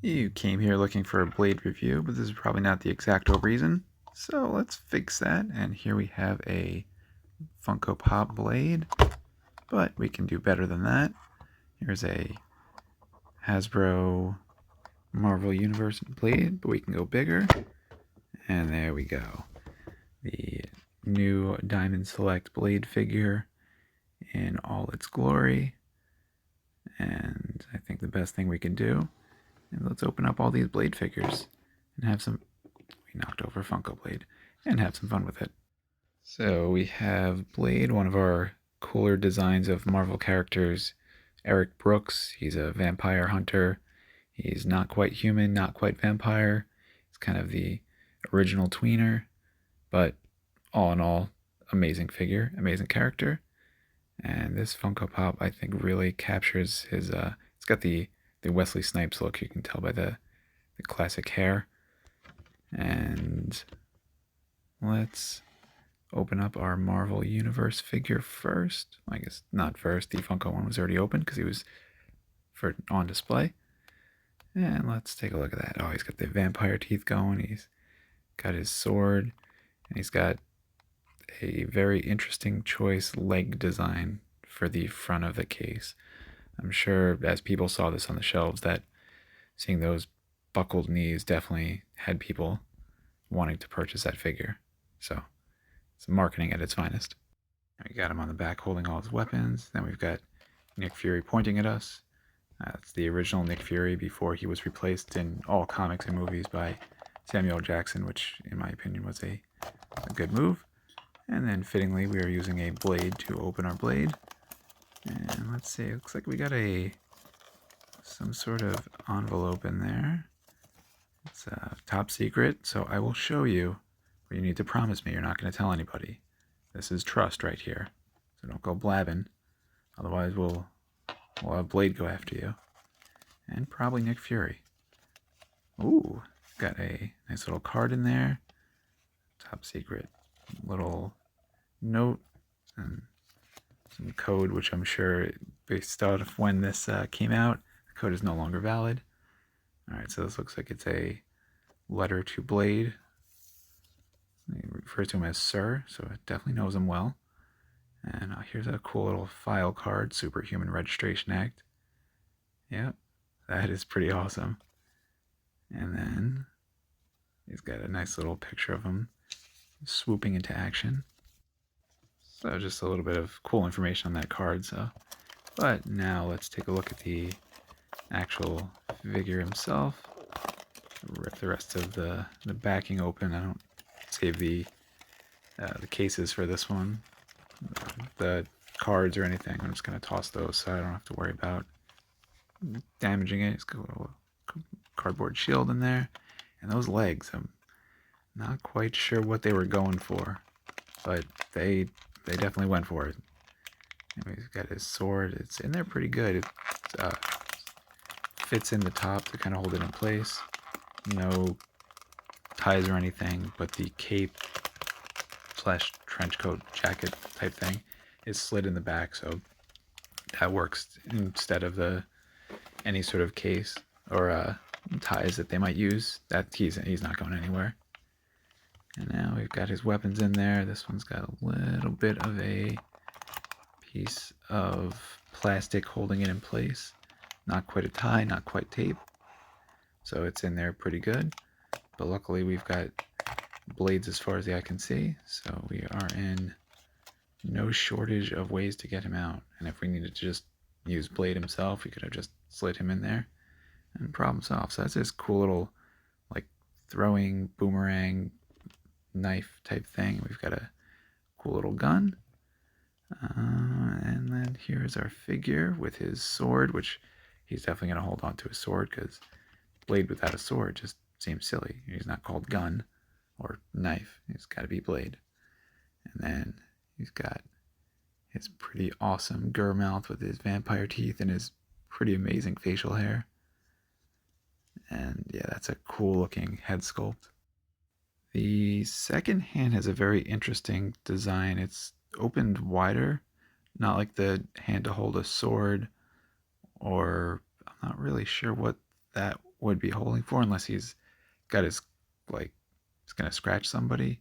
You came here looking for a blade review, but this is probably not the exacto reason. So let's fix that. And here we have a Funko Pop blade, but we can do better than that. Here's a Hasbro Marvel Universe blade, but we can go bigger. And there we go. The new Diamond Select blade figure in all its glory. And I think the best thing we can do is let's open up all these blade figures and have some. We knocked over Funko Blade and have some fun with it. So we have Blade, one of our cooler designs of Marvel characters. Eric Brooks, he's a vampire hunter. He's not quite human, not quite vampire. He's kind of the original tweener, but all in all, amazing figure, amazing character. And this Funko Pop, I think, really captures his. It's got the Wesley Snipes look. You can tell by the classic hair. And let's open up our Marvel Universe figure first. I guess not first. The Funko one was already open because he was on display. And let's take a look at that. Oh, he's got the vampire teeth going. He's got his sword, and he's got a very interesting choice leg design for the front of the case. I'm sure as people saw this on the shelves that seeing those buckled knees definitely had people wanting to purchase that figure. So it's marketing at its finest. We got him on the back holding all his weapons. Then we've got Nick Fury pointing at us. That's the original Nick Fury before he was replaced in all comics and movies by Samuel Jackson, which in my opinion was a good move. And then fittingly we are using a blade to open our blade. And let's see, it looks like we got some sort of envelope in there. It's top secret, so I will show you, but you need to promise me you're not going to tell anybody. This is trust right here, so don't go blabbing. Otherwise we'll have Blade go after you. And probably Nick Fury. Ooh, got a nice little card in there. Top secret little note and some code, which I'm sure based out of when this came out, the code is no longer valid. Alright, so this looks like it's a letter to Blade. He refers to him as Sir, so it definitely knows him well. And here's a cool little file card, Superhuman Registration Act. Yep, that is pretty awesome. And then he's got a nice little picture of him swooping into action. So just a little bit of cool information on that card. But now let's take a look at the actual figure himself. Rip the rest of the backing open. I don't save the cases for this one, the cards or anything. I'm just going to toss those so I don't have to worry about damaging it. It's got a little cardboard shield in there. And those legs, I'm not quite sure what they were going for, but they definitely went for it. And he's got his sword. It's in there pretty good. It fits in the top to kind of hold it in place. No ties or anything, but the cape slash trench coat jacket type thing is slid in the back, so that works instead of any sort of case or ties that they might use. That he's not going anywhere. And now we've got his weapons in there. This one's got a little bit of a piece of plastic holding it in place. Not quite a tie, not quite tape. So it's in there pretty good. But luckily we've got blades as far as the eye can see. So we are in no shortage of ways to get him out. And if we needed to just use Blade himself, we could have just slid him in there and problem solved. So that's this cool little like throwing boomerang knife type thing. We've got a cool little gun. And then here's our figure with his sword, which he's definitely going to hold on to his sword because Blade without a sword just seems silly. He's not called gun or knife. He's got to be Blade. And then he's got his pretty awesome Gur mouth with his vampire teeth and his pretty amazing facial hair. And yeah, that's a cool looking head sculpt. The second hand has a very interesting design. It's opened wider, not like the hand to hold a sword, or I'm not really sure what that would be holding for, unless he's got his, like, he's going to scratch somebody,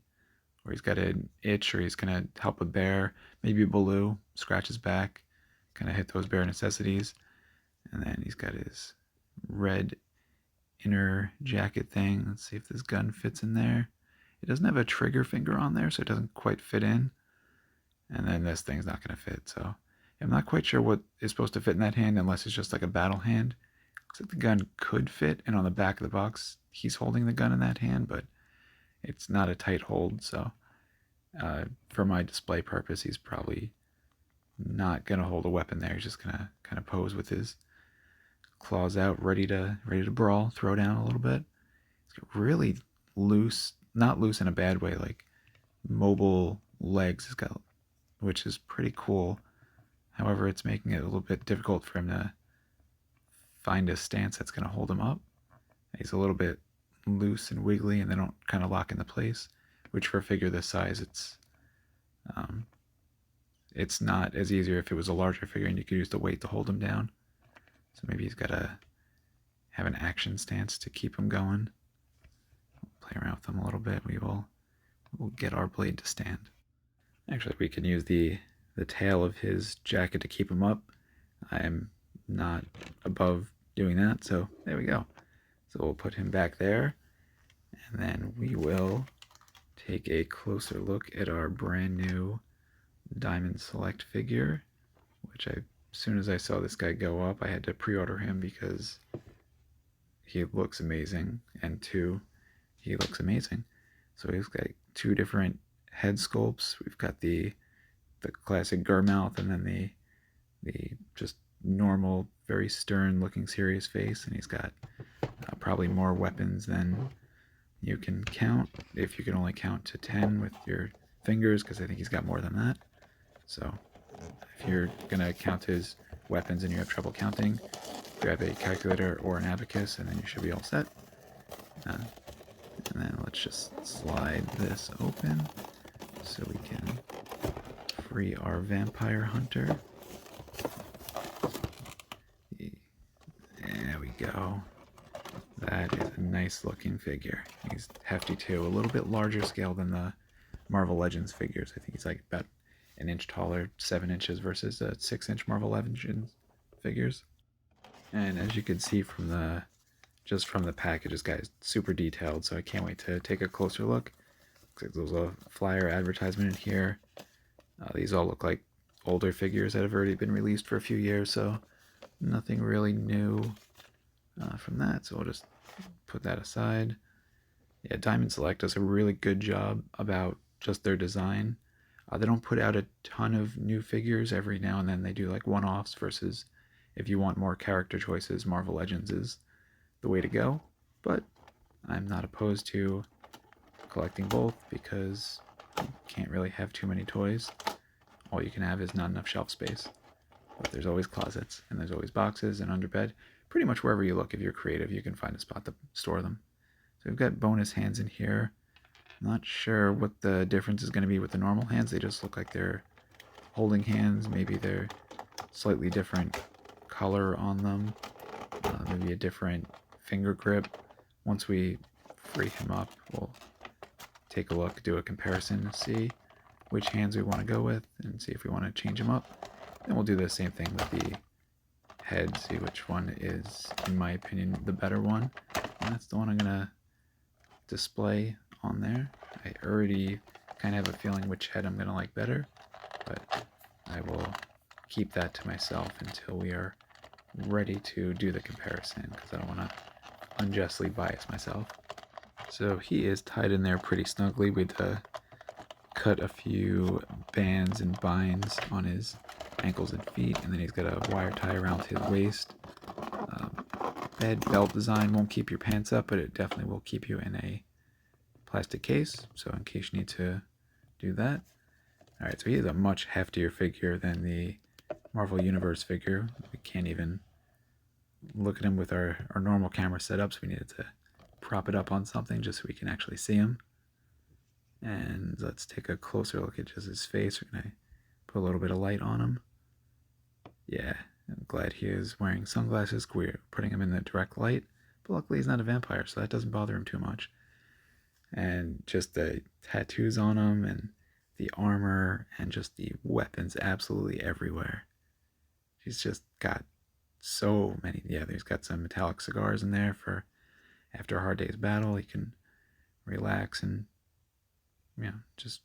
or he's got an itch, or he's going to help a bear. Maybe Baloo, scratch his back, kind of hit those bare necessities. And then he's got his red inner jacket thing. Let's see if this gun fits in there. It doesn't have a trigger finger on there, so it doesn't quite fit in. And then this thing's not going to fit, so I'm not quite sure what is supposed to fit in that hand unless it's just like a battle hand. Looks like the gun could fit, and on the back of the box, he's holding the gun in that hand, but it's not a tight hold, so for my display purpose, he's probably not going to hold a weapon there. He's just going to kind of pose with his claws out, ready to brawl, throw down a little bit. He's got really loose, not loose in a bad way, like mobile legs. He's got, which is pretty cool. However, it's making it a little bit difficult for him to find a stance that's going to hold him up. He's a little bit loose and wiggly, and they don't kind of lock into place, which for a figure this size, it's not as easier if it was a larger figure and you could use the weight to hold him down. So maybe he's got to have an action stance to keep him going. Play around with him a little bit. We'll get our blade to stand. Actually, we can use the tail of his jacket to keep him up. I'm not above doing that, so there we go. So we'll put him back there, and then we will take a closer look at our brand new Diamond Select figure, which as soon as I saw this guy go up, I had to pre-order him because he looks amazing, and two, he looks amazing. So he's got two different head sculpts. We've got the classic Gurmouth, and then the just normal, very stern looking serious face, and he's got probably more weapons than you can count, if you can only count to 10 with your fingers, because I think he's got more than that. So if you're gonna count his weapons and you have trouble counting, grab a calculator or an abacus, and then you should be all set. And then let's just slide this open so we can free our vampire hunter. There we go. That is a nice looking figure. He's hefty too, a little bit larger scale than the Marvel Legends figures. I think he's like about an inch taller, 7 inches versus 6-inch Marvel Legends figures. And as you can see from just from the package, this guy is super detailed, so I can't wait to take a closer look. Looks like there's a flyer advertisement in here. These all look like older figures that have already been released for a few years, so nothing really new from that, so we'll just put that aside. Yeah, Diamond Select does a really good job about just their design. They don't put out a ton of new figures. Every now and then they do like one-offs, versus if you want more character choices, Marvel Legends is the way to go. But I'm not opposed to collecting both, because you can't really have too many toys. All you can have is not enough shelf space. But there's always closets, and there's always boxes, and under bed. Pretty much wherever you look, if you're creative, you can find a spot to store them. So we've got bonus hands in here. I'm not sure what the difference is going to be with the normal hands. They just look like they're holding hands. Maybe they're slightly different color on them. Maybe a different finger grip. Once we free him up, we'll take a look, do a comparison, see which hands we want to go with, and see if we want to change them up. Then we'll do the same thing with the head, see which one is, in my opinion, the better one. And that's the one I'm going to display on there. I already kind of have a feeling which head I'm going to like better, but I will keep that to myself until we are ready to do the comparison, because I don't want to unjustly bias myself. So he is tied in there pretty snugly. We'd cut a few bands and binds on his ankles and feet, and then he's got a wire tie around his waist. Bed belt design won't keep your pants up, but it definitely will keep you in a plastic case, so in case you need to do that. Alright, so he is a much heftier figure than the Marvel Universe figure. We can't even look at him with our normal camera setup, so we needed to prop it up on something just so we can actually see him. And let's take a closer look at just his face. We're going to put a little bit of light on him. Yeah, I'm glad he is wearing sunglasses. We're putting him in the direct light. But luckily he's not a vampire, so that doesn't bother him too much. And just the tattoos on him and the armor and just the weapons absolutely everywhere. He's just got so many. Yeah, he's got some metallic cigars in there for after a hard day's battle. He can relax and just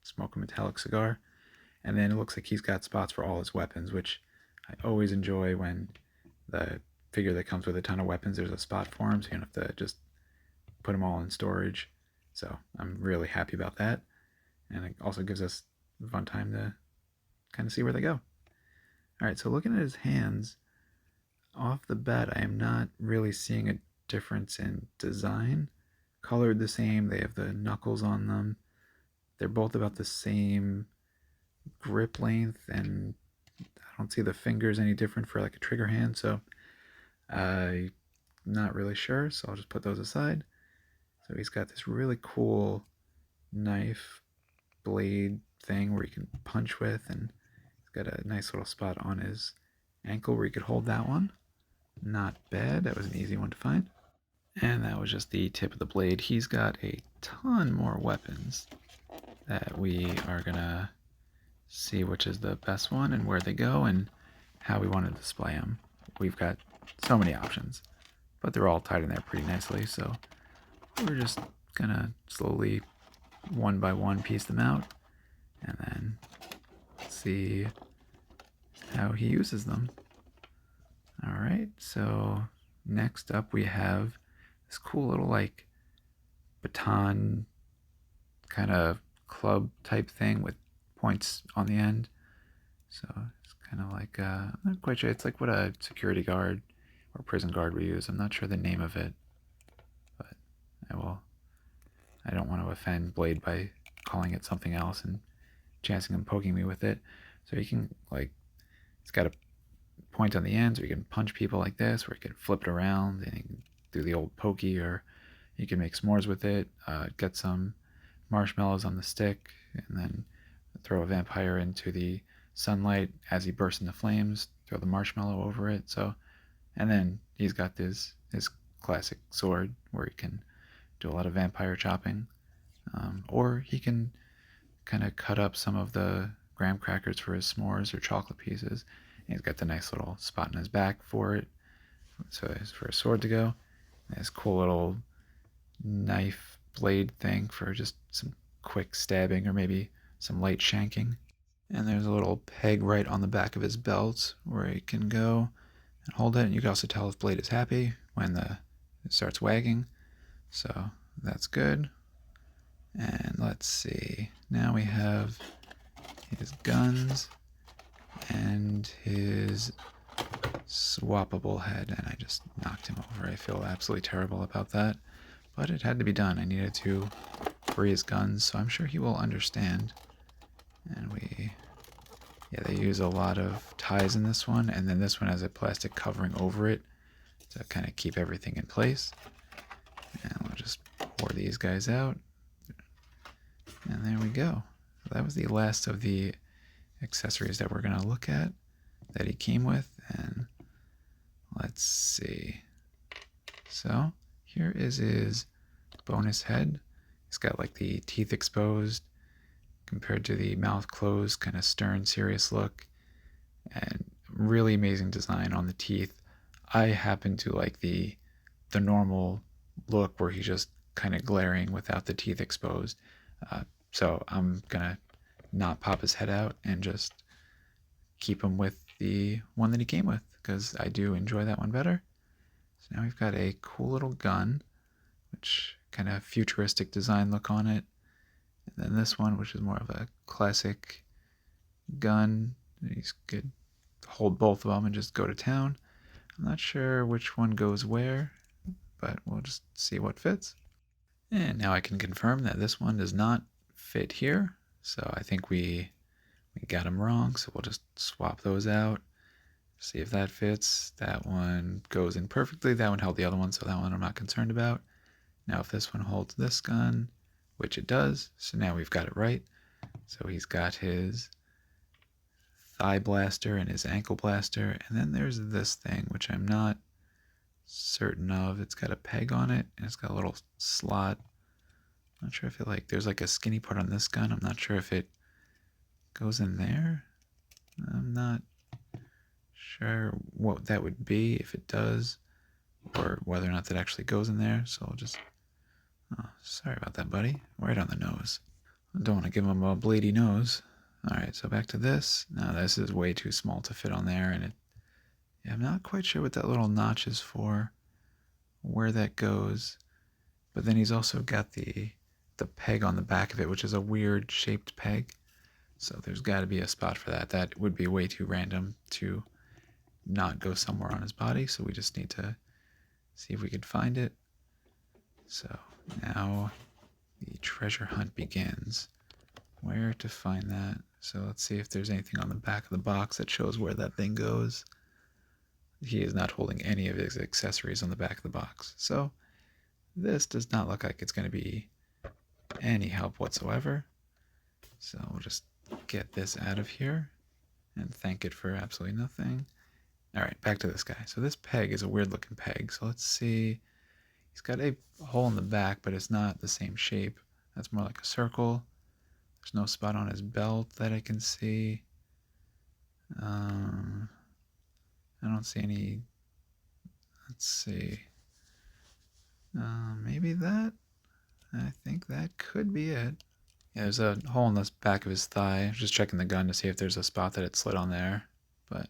smoke a metallic cigar. And then it looks like he's got spots for all his weapons, which I always enjoy when the figure that comes with a ton of weapons, there's a spot for him, so you don't have to just put them all in storage. So I'm really happy about that. And it also gives us a fun time to kind of see where they go. All right, so looking at his hands, off the bat, I am not really seeing a difference in design. Colored the same, they have the knuckles on them. They're both about the same grip length, and I don't see the fingers any different for like a trigger hand, so I'm not really sure, so I'll just put those aside. So he's got this really cool knife blade thing where you can punch with, and he's got a nice little spot on his ankle where you could hold that one. Not bad, that was an easy one to find. And that was just the tip of the blade. He's got a ton more weapons that we are gonna see which is the best one and where they go and how we want to display them. We've got so many options, but they're all tied in there pretty nicely, so we're just gonna slowly, one by one, piece them out and then see how he uses them. Alright, so next up we have this cool little like baton kind of club type thing with points on the end. So it's kind of like, I'm not quite sure, it's like what a security guard or prison guard would use. I'm not sure the name of it, but I don't want to offend Blade by calling it something else and chancing him poking me with it. So you can, like, it's got a point on the end, so you can punch people like this, or you can flip it around and you can do the old pokey, or you can make s'mores with it, get some marshmallows on the stick, and then throw a vampire into the sunlight as he bursts into flames, throw the marshmallow over it. So, and then he's got his classic sword where he can do a lot of vampire chopping, or he can kind of cut up some of the graham crackers for his s'mores or chocolate pieces. And he's got the nice little spot in his back for it, so it's for a sword to go. And this cool little knife blade thing for just some quick stabbing or maybe some light shanking. And there's a little peg right on the back of his belt where he can go and hold it. And you can also tell if Blade is happy when it starts wagging. So that's good. And let's see. Now we have his guns and his swappable head. And I just knocked him over. I feel absolutely terrible about that. But it had to be done. I needed to free his guns, so I'm sure he will understand. And they use a lot of ties in this one, and then this one has a plastic covering over it to kind of keep everything in place. And we'll just pour these guys out. And there we go. So that was the last of the accessories that we're going to look at that he came with. And let's see. So here is his bonus head. He's got like the teeth exposed compared to the mouth closed, kind of stern, serious look, and really amazing design on the teeth. I happen to like the normal look where he's just kind of glaring without the teeth exposed. So I'm gonna not pop his head out and just keep him with the one that he came with because I do enjoy that one better. So now we've got a cool little gun, which kind of futuristic design look on it. And then this one, which is more of a classic gun. You could hold both of them and just go to town. I'm not sure which one goes where, but we'll just see what fits. And now I can confirm that this one does not fit here. So I think we got them wrong. So we'll just swap those out. See if that fits. That one goes in perfectly. That one held the other one, so that one I'm not concerned about. Now if this one holds this gun, which it does, so now we've got it right. So he's got his thigh blaster and his ankle blaster, and then there's this thing, which I'm not certain of. It's got a peg on it, and it's got a little slot. I'm not sure if there's like a skinny part on this gun. I'm not sure if it goes in there. I'm not sure what that would be, if it does, or whether or not that actually goes in there. So I'll just, oh, sorry about that, buddy. Right on the nose. I don't want to give him a blady nose. Alright, so back to this. Now this is way too small to fit on there, and yeah, I'm not quite sure what that little notch is for, where that goes. But then he's also got the peg on the back of it, which is a weird shaped peg. So there's got to be a spot for that. That would be way too random to not go somewhere on his body, so we just need to see if we could find it. So now the treasure hunt begins. Where to find that? So let's see if there's anything on the back of the box that shows where that thing goes. He is not holding any of his accessories on the back of the box. So this does not look like it's going to be any help whatsoever. So we'll just get this out of here and thank it for absolutely nothing. Alright, back to this guy. So this peg is a weird looking peg. So let's see. He's got a hole in the back, but it's not the same shape. That's more like a circle. There's no spot on his belt that I can see. I don't see any. Let's see. Maybe that? I think that could be it. Yeah, there's a hole in the back of his thigh. I'm just checking the gun to see if there's a spot that it slid on there. But,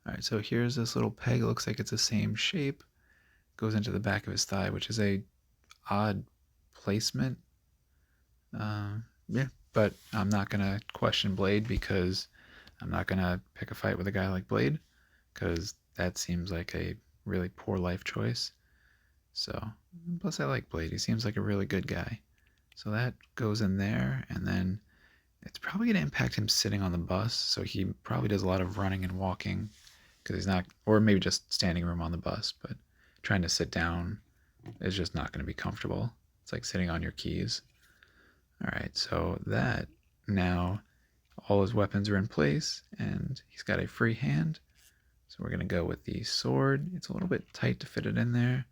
alright, so here's this little peg. It looks like it's the same shape. Goes into the back of his thigh, which is a odd placement. Yeah, but I'm not going to question Blade, because I'm not going to pick a fight with a guy like Blade, because that seems like a really poor life choice. So, plus I like Blade. He seems like a really good guy. So that goes in there, and then it's probably going to impact him sitting on the bus, so he probably does a lot of running and walking, because he's not, or maybe just standing room on the bus, but trying to sit down is just not going to be comfortable. It's like sitting on your keys. Alright, so that, now all his weapons are in place, and he's got a free hand. So we're going to go with the sword. It's a little bit tight to fit it in there.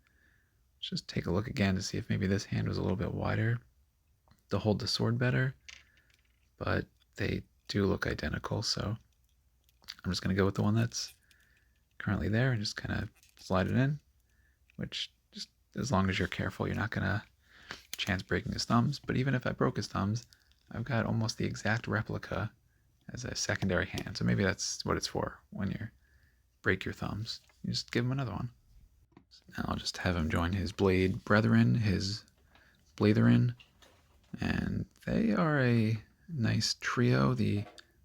Let's just take a look again to see if maybe this hand was a little bit wider to hold the sword better. But they do look identical, so I'm just going to go with the one that's currently there and just kind of slide it in, which, just as long as you're careful, you're not going to chance breaking his thumbs. But even if I broke his thumbs, I've got almost the exact replica as a secondary hand, so maybe that's what it's for. When you break your thumbs, you just give him another one. So now I'll just have him join his blade brethren, his blatherin, and they are a nice trio, the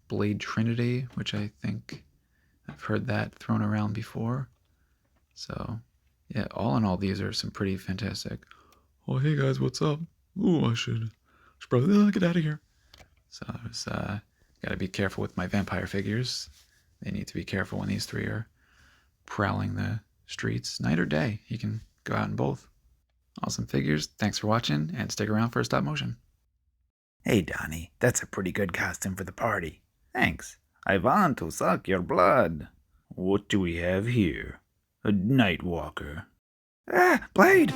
Blade Trinity, which I think I've heard that thrown around before. So yeah, all in all, these are some pretty fantastic. Oh, hey guys, what's up? Ooh, I should probably get out of here. So I was gotta be careful with my vampire figures. They need to be careful when these three are prowling the streets, night or day. You can go out in both. Awesome figures. Thanks for watching, and stick around for a stop motion. Hey, Donnie, that's a pretty good costume for the party. Thanks. I want to suck your blood. What do we have here? A night walker. Ah, Blade!